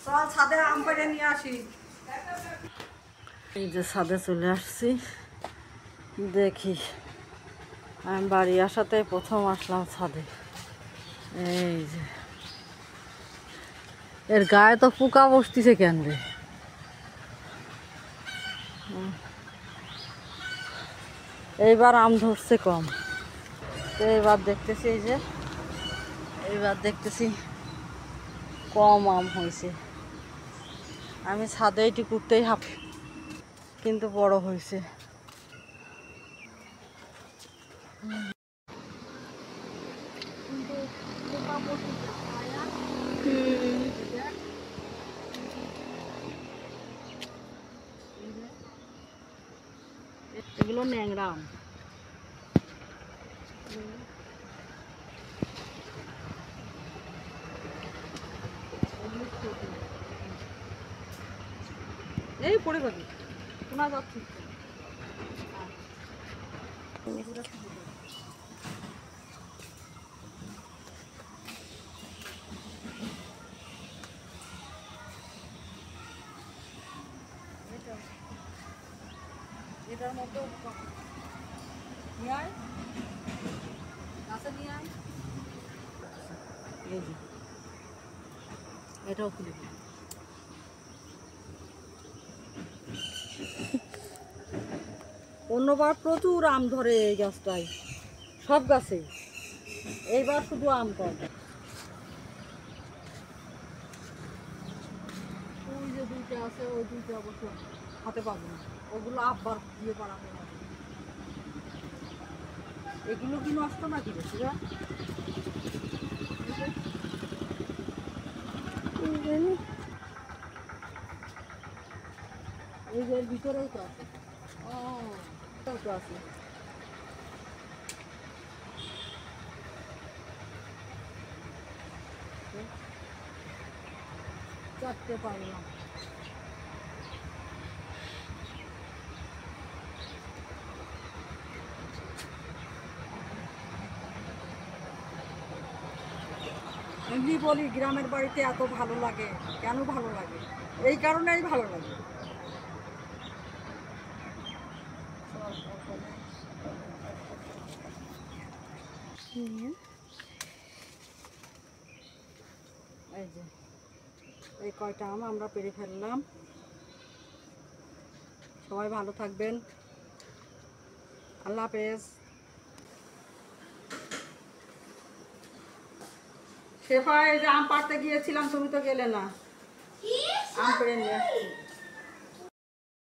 চল ছাদে আম পেড়ে নিয়ে আসি। এই যে ছাদে চলে আসছি, দেখি আমি বাড়ি আসাতে প্রথম আসলাম ছাদে। এই যে এর গায়ে তো পোকা বসতিছে কেন রে? এইবার আম ধরছে কম, তো এইবার দেখতেছি এই যে এইবার দেখতেছি কম আম হয়েছে। আমি ছাদে এটি করতেই কিন্তু বড় হয়েছে। এগুলো ন্যাংরা আম। এই পড়ে গেল, শোনা যাচ্ছে। এটার মধ্যে নিয়ে আয়, কাছে নিয়ে আয়। এই যে এটাও খুলে দিই। অন্যবার প্রচুর আম ধরে এই গাছটায়, সব গাছে। এইবার শুধু আম কম। ওই যে দুইটা আছে, ওই দুইটা অবশ্য হাতে পাবো না, ওগুলো আব্বার দিয়ে বাড়াতে হবে। এগুলো কি নষ্ট নাকি রে? এই যে ভিতরেও তো আছে। ও তো আছে। চারটে পারলাম। এমনি বলি গ্রামের বাড়িতে এত ভালো লাগে, কেন ভালো লাগে? এই কারণেই ভালো লাগে। এই যে এই কয়টা আম আমরা পেরে ফেললাম। সবাই ভালো থাকবেন, আল্লাহ হাফেজ। শেফা, এই যে আম পাড়তে গিয়েছিলাম, তুমি তো গেলে না, আম পেড়ে নিয়ে আসছি।